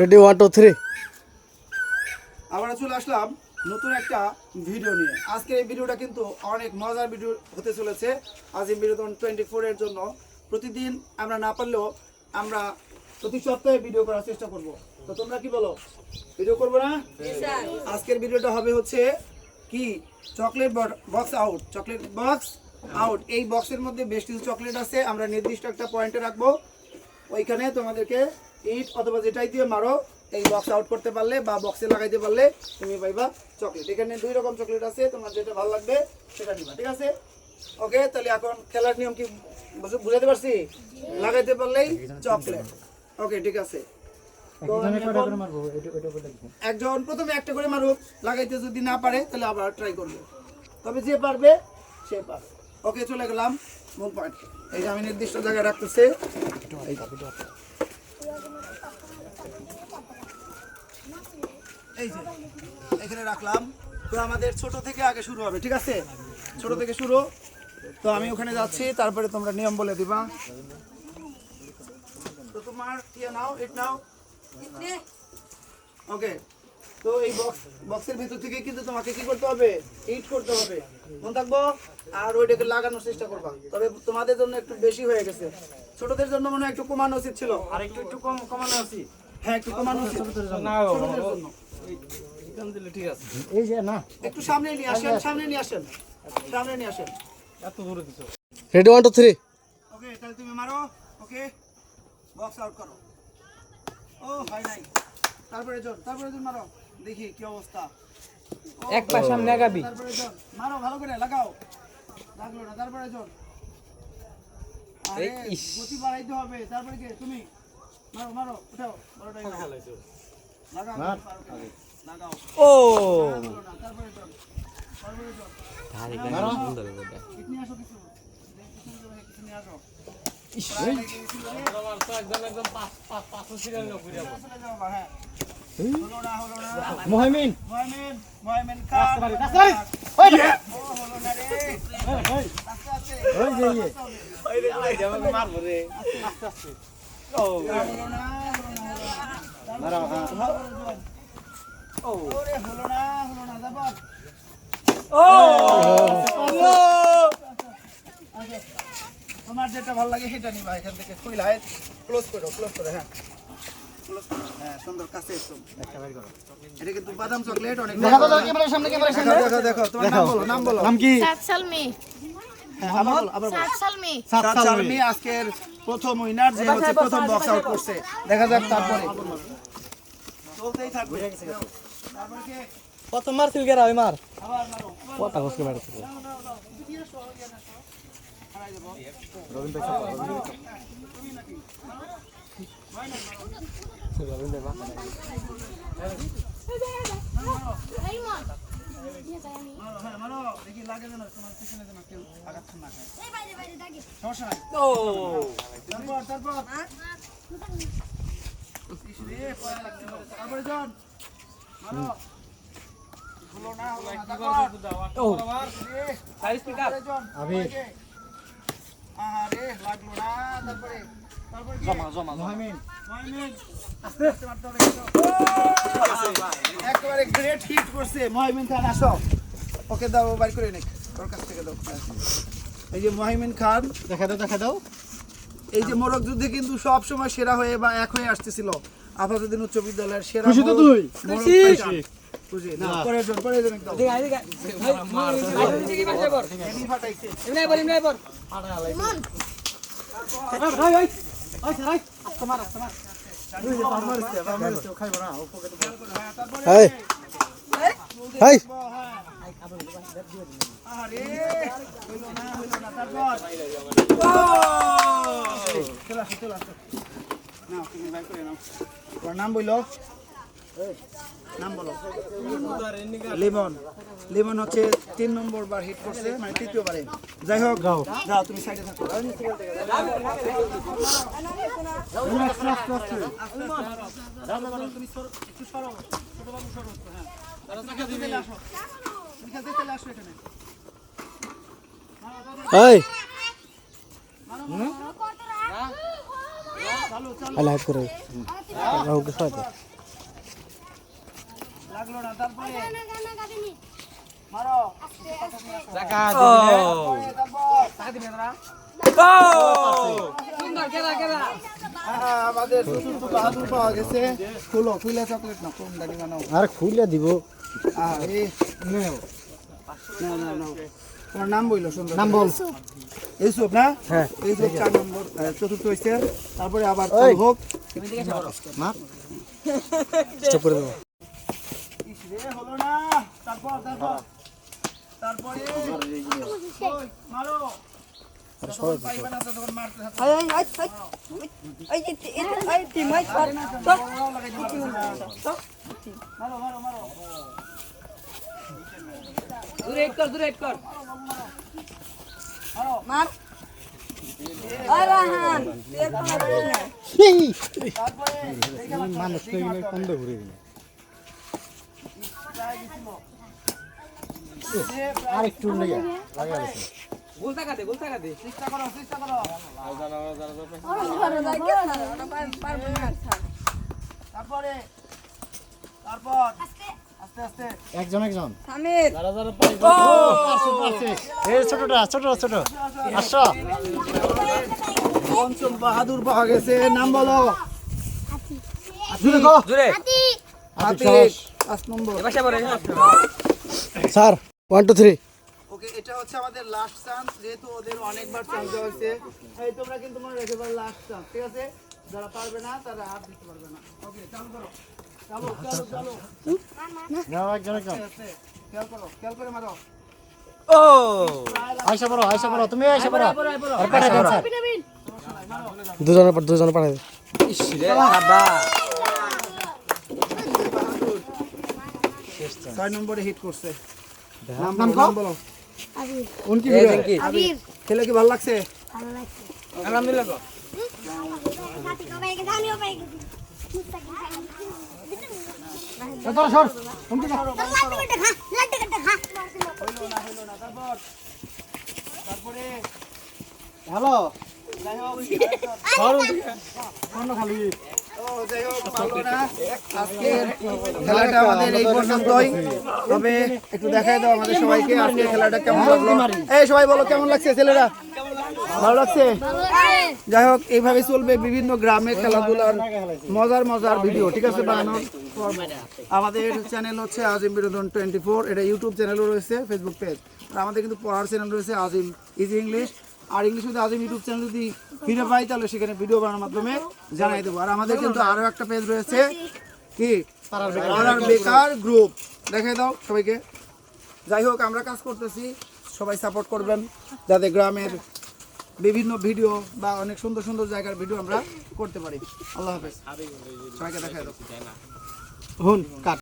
Ready 1 2 3 আমরা চলে আসলাম নতুন একটা ভিডিও নিয়ে। আজকের এই ভিডিওটা কিন্তু অনেক মজার ভিডিও হতে চলেছে। আজিম বিনোদন 24 এর জন্য প্রতিদিন আমরা না পারলেও আমরা প্রতি সপ্তাহে ভিডিও করার চেষ্টা করব। তো তোমরা কি বলো, ভিডিও করবো না? আজকের ভিডিওটা হবে হচ্ছে কি, chocolate box out. Chocolate box out, এই বক্সের মধ্যে বেশ কিছু চকলেট আছে। আমরা নির্দিষ্ট একটা পয়েন্টে রাখবো, ওইখানে তোমাদেরকে ইট অথবা যেটাই দিয়ে মারো এই বক্স আউট করতে পারলে বা বক্সে লাগাইতে পারলে তুমি পাইবা চকলেট। এখানে 2 রকম চকলেট আছে, তোমার যেটা ভালো লাগবে সেটা নিবা, ঠিক আছে? ওকে, তাহলে এখন খেলার নিয়ম কি বুঝাতে পারছি? লাগাইতে পারলেই চকলেট। ওকে, ঠিক আছে। একজন প্রথমে একটা করে মারুক, লাগাইতে যদি না পারে তাহলে আবার ট্রাই করবে, তবে যে পারবে সে পারবে। ওকে, চলে গেলাম মূল পয়েন্ট। এই যে আমি নির্দিষ্ট জায়গায় রাখতেছি, এই যে এখানে রাখলাম। তো আমাদের ছোট থেকে আগে শুরু হবে, ঠিক আছে? ছোট থেকে শুরু। তো আমি ওখানে যাচ্ছি, তারপরে তোমরা নিয়ম বলে দিবা। তো তোমার ইয়ে নাও, ইট নাও। ওকে, তো এই বক্সের ভিতর থেকে কিন্তু তোমাকে কি করতে হবে? ইট করতে হবে, মনে থাকবো। আর ওইটাকে লাগানোর চেষ্টা করবা, তবে তোমাদের জন্য একটু বেশি হয়ে গেছে। ছোটদের জন্য মনে হয় একটু কমানো উচিত ছিল। আর একটু কমানো উচিত। হ্যাঁ, একটু কমানো উচিত ছোটদের জন্য। ঠিক আছে, এই যে না একটু সামনে নিয়ে আসেন, সামনে নিয়ে আসেন, সামনে নিয়ে আসেন। এত দূরে দিছো। রেডি 1 2 3 ওকে, তাহলে তুমি মারো। ওকে, বক্স আউট করো। ও হয় নাই, তারপরে জন মারো, দেখি কি অবস্থা। এক পা সামনে আগাবি, তারপরে জন মারো, ভালো করে লাগাও, লাগলো না। তারপরে জন, আরে গতি বাড়াইতে হবে। তারপরে কে? তুমি মারো, উঠাও, বড়টাই লাগাও, লাগাও। ও তারপরে জন ধারে গান সুন্দর বড় কিতনি আসো, কিছু নিয়ে আসো। মোহামিন খান, মারবো রে। তোমার যেটা ভালো লাগে সেটা নিবা। এখান থেকে খুইলা ক্লোজ করো। হ্যাঁ, ক্লোজ করো। হ্যাঁ, সুন্দর কাছে একদম একটা বের করো। এটা কিন্তু বাদাম চকলেট। অনেক দেখো তোমার নাম বলো। নাম কি? সাতসালমি। হ্যাঁ, আবার বলো। সাতসালমি। সাতসালমি আজকের প্রথম উইনার, যে হচ্ছে প্রথম বক্স আউট করছে। দেখা যাক তারপরে চলতেই থাকবে। তারপরে কে? কত মারছিল গেরা ওই মার আবার মারো। কত কষ্ট মারছিল রবিন ভাই রবিন দেবা মারো, দেখি লাগে না তোমার পিছনে যেন কেউ আঘাত না খায়। সমস্যা নাই। ও তারপর তারপরে জন মারো, হলো না। ও জন আমি আরে লাগলো না। তারপরে জমা মোহামিন আস্তে আস্তে মারতে হবে। একেবারে গ্রেট হিট করছে মহিমিন খান। আসো, ওকে দাও, বাইর করে নিক ওর কাছ থেকে দাও। এই যে মহিমিন খান, দেখা দাও এই যে মোরগ যুদ্ধে কিন্তু সব সময় সেরা হয়ে বা এক হয়ে আসতেছিল। আপাতদিন উচ্চ বিদ্যালয়ের সেরা। খুশি তো তুই? খুশি না? পরের জন একদম এমনি ফাটাইছে। হাই হাই আরে হইলো না। তারপর চলে আসো। নাও, তুমি বাইর করে নাও। তোমার নাম বললো, নাম বলো। লিমন হচ্ছে 3 নম্বর বার হিট করছে, মানে 3য় বারে। যাই হোক, যাও তুমি সাইডে থাকো। তুমি একটু সরো, ছোট বাবু সরো। হ্যাঁ, আসো এখানে। হাই আল্লাহ করে রাও কে সাথে লাগলো না তারপরে মারো টাকা আমাদের চতুর্থ বাহাদুর পাওয়া গেছে খুলো খুলে চকলেট না কোন দাড়ি বানাও আর খুলে দিব এই নাও নাও তোমার নাম বইলো সুন্দর নাম বল ইউসুফ না হ্যাঁ ইউসুফ 4 নম্বর চতুর্থ হইছে তারপরে আবার হোক মা স্টপ করে দেব ইসরে হলো না তারপরে ওই মারো যতক্ষণ পাইবে না ততক্ষণ মারতে থাকো মারো দূরে কর মার তারপরে মানুষ তো এগুলো কম দে ঘুরে দিল আর একটু লেগে লাগা গেছে গোল টাকা দে চেষ্টা করো তারপর আস্তে আস্তে একজন সামির এই ছোটটা ছোট আসো পঞ্চম বাহাদুর পাওয়া গেছে নাম বলো দূরে আতিক 5 নম্বর স্যার 1 2 3 ওকে এটা হচ্ছে আমাদের লাস্ট চান্স যেহেতু ওদের অনেকবার চান্স দেওয়া হয়েছে এই তোমরা কিন্তু মনে রেখে দাও লাস্ট চান্স ঠিক আছে যারা পারবে না তারা হাত দিতে পারবে না ওকে চালু করো চলো নাও একজন খেয়াল করে মারো ও আয়শা পড়ো তুমি আয়শা পড়ো আর পাঠাই দেন স্যার দুজনের পাঠাই দেন ইসরে বাবা 6 নম্বরে হিট করছে নাম বলো আবির উনকি এই দেখি আবির খেলে কি ভালো লাগছে ভালো লাগছে আলহামদুলিল্লাহ চল সর তারপরে হ্যালো যাই হোক কোন খালি ও যাই হোক ভালো না আজকের খেলাটা আমাদের এই পর্যন্তই তবে একটু দেখাই দাও আমাদের সবাইকে আজকের খেলাটা কেমন লাগলো এই সবাই বলো কেমন লাগছে ছেলেরা ভালো লাগছে যাই হোক এইভাবে চলবে বিভিন্ন গ্রামে খেলাধুলার মজার ভিডিও ঠিক আছে বানানোর আমাদের চ্যানেল হচ্ছে আজিম বিনোদন 24 এটা ইউটিউব চ্যানেলও রয়েছে ফেসবুক পেজ আর আমাদের কিন্তু পড়ার চ্যানেল রয়েছে আজিম ইজি ইংলিশ আর ইংলিশ যদি আজিম ইউটিউব চ্যানেল যদি ফিরে পাই তাহলে সেখানে ভিডিও বানানোর মাধ্যমে জানাই দেবো আর আমাদের কিন্তু আরও একটা পেজ রয়েছে কি পাড়ার বেকার গ্রুপ দেখাই দাও সবাইকে যাই হোক আমরা কাজ করতেছি সবাই সাপোর্ট করবেন যাতে গ্রামের বিভিন্ন ভিডিও বা অনেক সুন্দর জায়গার ভিডিও আমরা করতে পারি আল্লাহ হাফেজ সবাইকে দেখাই দাও হুন কাট